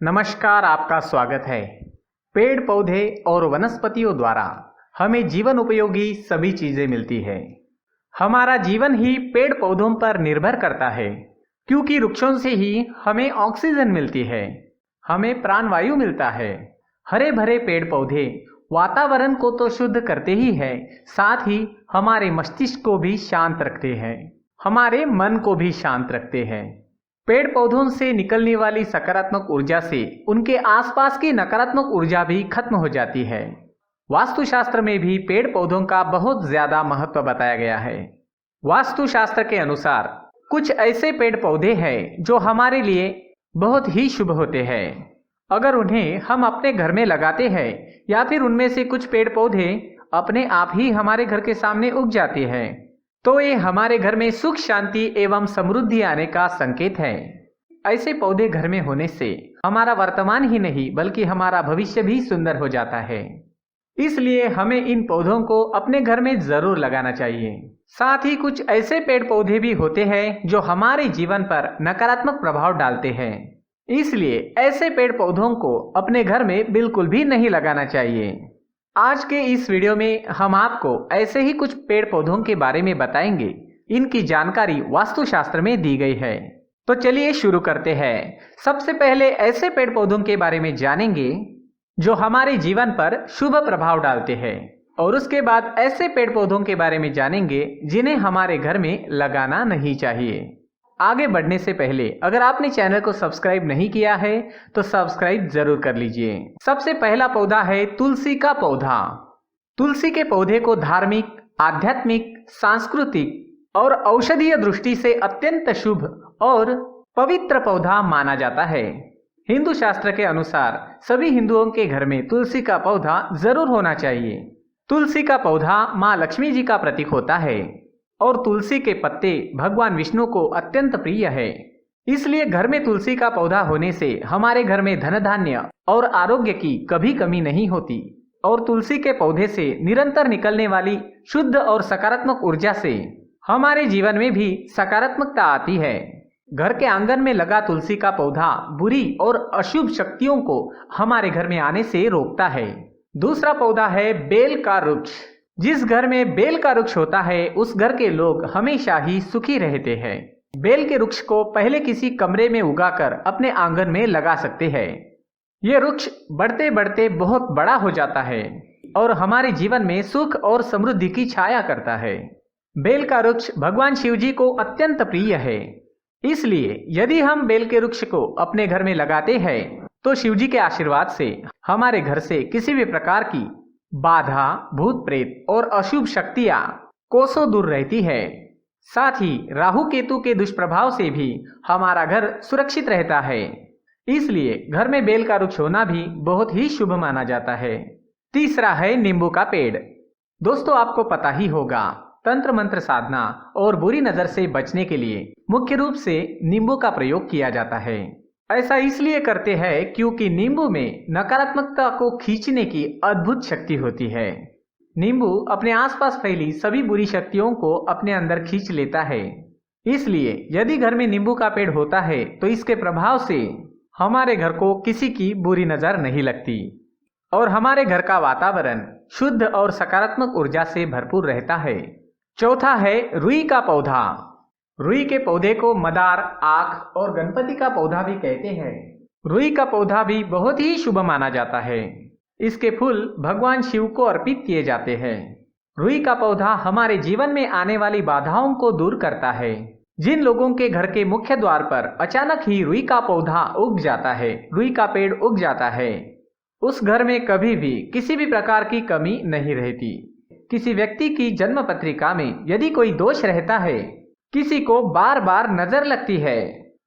नमस्कार, आपका स्वागत है। पेड़ पौधे और वनस्पतियों द्वारा हमें जीवन उपयोगी सभी चीजें मिलती है। हमारा जीवन ही पेड़ पौधों पर निर्भर करता है, क्योंकि वृक्षों से ही हमें ऑक्सीजन मिलती है, हमें प्राणवायु मिलता है। हरे भरे पेड़ पौधे वातावरण को तो शुद्ध करते ही है, साथ ही हमारे मस्तिष्क को भी शांत रखते हैं, हमारे मन को भी शांत रखते हैं। पेड़ पौधों से निकलने वाली सकारात्मक ऊर्जा से उनके आसपास की नकारात्मक ऊर्जा भी खत्म हो जाती है। वास्तुशास्त्र में भी पेड़ पौधों का बहुत ज्यादा महत्व बताया गया है। वास्तुशास्त्र के अनुसार कुछ ऐसे पेड़ पौधे हैं जो हमारे लिए बहुत ही शुभ होते हैं। अगर उन्हें हम अपने घर में लगाते हैं या फिर उनमें से कुछ पेड़ पौधे अपने आप ही हमारे घर के सामने उग जाते हैं, तो ये हमारे घर में सुख शांति एवं समृद्धि आने का संकेत है। ऐसे पौधे घर में होने से हमारा वर्तमान ही नहीं बल्कि हमारा भविष्य भी सुंदर हो जाता है। इसलिए हमें इन पौधों को अपने घर में जरूर लगाना चाहिए। साथ ही कुछ ऐसे पेड़ पौधे भी होते हैं जो हमारे जीवन पर नकारात्मक प्रभाव डालते हैं, इसलिए ऐसे पेड़ पौधों को अपने घर में बिल्कुल भी नहीं लगाना चाहिए। आज के इस वीडियो में हम आपको ऐसे ही कुछ पेड़ पौधों के बारे में बताएंगे। इनकी जानकारी वास्तुशास्त्र में दी गई है। तो चलिए शुरू करते हैं। सबसे पहले ऐसे पेड़ पौधों के बारे में जानेंगे जो हमारे जीवन पर शुभ प्रभाव डालते हैं, और उसके बाद ऐसे पेड़ पौधों के बारे में जानेंगे जिन्हें हमारे घर में लगाना नहीं चाहिए। आगे बढ़ने से पहले अगर आपने चैनल को सब्सक्राइब नहीं किया है तो सब्सक्राइब जरूर कर लीजिए। सबसे पहला पौधा है तुलसी का पौधा। तुलसी के पौधे को धार्मिक, आध्यात्मिक, सांस्कृतिक और औषधीय दृष्टि से अत्यंत शुभ और पवित्र पौधा माना जाता है। हिंदू शास्त्र के अनुसार सभी हिंदुओं के घर में तुलसी का पौधा जरूर होना चाहिए। तुलसी का पौधा माँ लक्ष्मी जी का प्रतीक होता है और तुलसी के पत्ते भगवान विष्णु को अत्यंत प्रिय है। इसलिए घर में तुलसी का पौधा होने से हमारे घर में धन धान्य और आरोग्य की कभी कमी नहीं होती, और तुलसी के पौधे से निरंतर निकलने वाली शुद्ध और सकारात्मक ऊर्जा से हमारे जीवन में भी सकारात्मकता आती है। घर के आंगन में लगा तुलसी का पौधा बुरी और अशुभ शक्तियों को हमारे घर में आने से रोकता है। दूसरा पौधा है बेल का वृक्ष। जिस घर में बेल का वृक्ष होता है उस घर के लोग हमेशा ही सुखी रहते हैं। बेल के वृक्ष को पहले किसी कमरे में उगाकर अपने आंगन में लगा सकते हैं। ये वृक्ष बढ़ते बढ़ते बहुत बड़ा हो जाता है और हमारे जीवन में सुख और समृद्धि की छाया करता है। बेल का वृक्ष भगवान शिव जी को अत्यंत प्रिय है, इसलिए यदि हम बेल के वृक्ष को अपने घर में लगाते हैं तो शिव जी के आशीर्वाद से हमारे घर से किसी भी प्रकार की बाधा, भूत प्रेत और अशुभ शक्तियां कोसों दूर रहती है। साथ ही राहु केतु के दुष्प्रभाव से भी हमारा घर सुरक्षित रहता है। इसलिए घर में बेल का वृक्ष होना भी बहुत ही शुभ माना जाता है। तीसरा है नींबू का पेड़। दोस्तों, आपको पता ही होगा, तंत्र मंत्र साधना और बुरी नजर से बचने के लिए मुख्य रूप से नींबू का प्रयोग किया जाता है। ऐसा इसलिए करते हैं क्योंकि नींबू में नकारात्मकता को खींचने की अद्भुत शक्ति होती है। नींबू अपने आसपास फैली सभी बुरी शक्तियों को अपने अंदर खींच लेता है। इसलिए यदि घर में नींबू का पेड़ होता है तो इसके प्रभाव से हमारे घर को किसी की बुरी नजर नहीं लगती और हमारे घर का वातावरण शुद्ध और सकारात्मक ऊर्जा से भरपूर रहता है। चौथा है रुई का पौधा। रुई के पौधे को मदार, आख और गणपति का पौधा भी कहते हैं। रुई का पौधा भी बहुत ही शुभ माना जाता है। इसके फूल भगवान शिव को अर्पित किए जाते हैं। रुई का पौधा हमारे जीवन में आने वाली बाधाओं को दूर करता है। जिन लोगों के घर के मुख्य द्वार पर अचानक ही रुई का पौधा उग जाता है, रुई का पेड़ उग जाता है, उस घर में कभी भी किसी भी प्रकार की कमी नहीं रहती। किसी व्यक्ति की जन्म पत्रिका में यदि कोई दोष रहता है, किसी को बार बार नजर लगती है,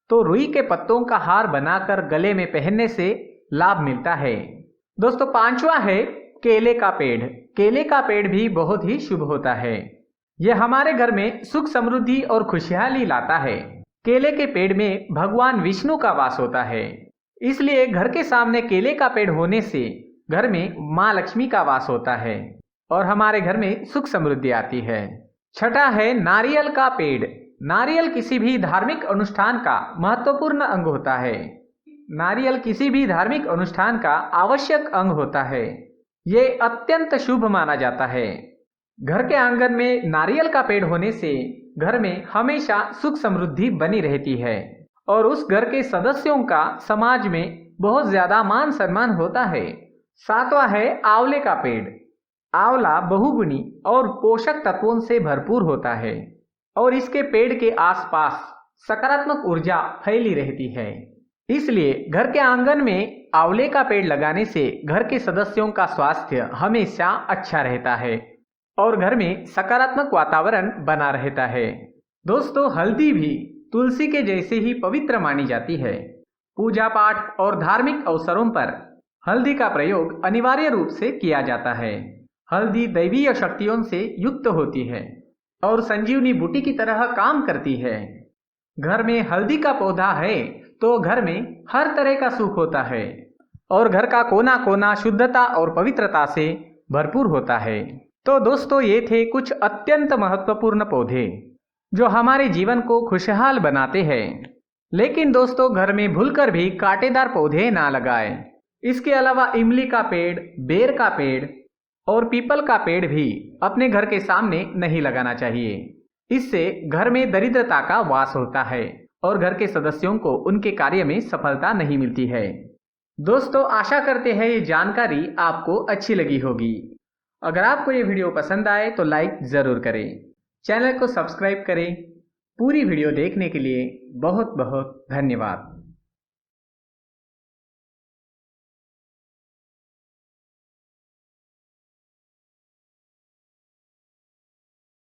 तो रुई के पत्तों का हार बनाकर गले में पहनने से लाभ मिलता है। दोस्तों, पांचवा है केले का पेड़। केले का पेड़ भी बहुत ही शुभ होता है। यह हमारे घर में सुख, समृद्धि और खुशहाली लाता है। केले के पेड़ में भगवान विष्णु का वास होता है, इसलिए घर के सामने केले का पेड़ होने से घर में माँ लक्ष्मी का वास होता है और हमारे घर में सुख समृद्धि आती है। छठा है नारियल का पेड़। नारियल किसी भी धार्मिक अनुष्ठान का महत्वपूर्ण अंग होता है। नारियल किसी भी धार्मिक अनुष्ठान का आवश्यक अंग होता है। ये अत्यंत शुभ माना जाता है। घर के आंगन में नारियल का पेड़ होने से घर में हमेशा सुख समृद्धि बनी रहती है और उस घर के सदस्यों का समाज में बहुत ज्यादा मान सम्मान होता है। सातवां है आंवले का पेड़। आंवला बहुगुणी और पोषक तत्वों से भरपूर होता है और इसके पेड़ के आसपास सकारात्मक ऊर्जा फैली रहती है। इसलिए घर के आंगन में आंवले का पेड़ लगाने से घर के सदस्यों का स्वास्थ्य हमेशा अच्छा रहता है और घर में सकारात्मक वातावरण बना रहता है। दोस्तों, हल्दी भी तुलसी के जैसे ही पवित्र मानी जाती है। पूजा पाठ और धार्मिक अवसरों पर हल्दी का प्रयोग अनिवार्य रूप से किया जाता है। हल्दी दैवीय शक्तियों से युक्त होती है और संजीवनी बूटी की तरह काम करती है। घर में हल्दी का पौधा है तो घर में हर तरह का सुख होता है और घर का कोना कोना शुद्धता और पवित्रता से भरपूर होता है। तो दोस्तों, ये थे कुछ अत्यंत महत्वपूर्ण पौधे जो हमारे जीवन को खुशहाल बनाते हैं। लेकिन दोस्तों, घर में भूलकर भी कांटेदार पौधे ना लगाएं। इसके अलावा इमली का पेड़, बेर का पेड़ और पीपल का पेड़ भी अपने घर के सामने नहीं लगाना चाहिए। इससे घर में दरिद्रता का वास होता है और घर के सदस्यों को उनके कार्य में सफलता नहीं मिलती है। दोस्तों, आशा करते हैं ये जानकारी आपको अच्छी लगी होगी। अगर आपको ये वीडियो पसंद आए तो लाइक जरूर करें, चैनल को सब्सक्राइब करें। पूरी वीडियो देखने के लिए बहुत बहुत धन्यवाद।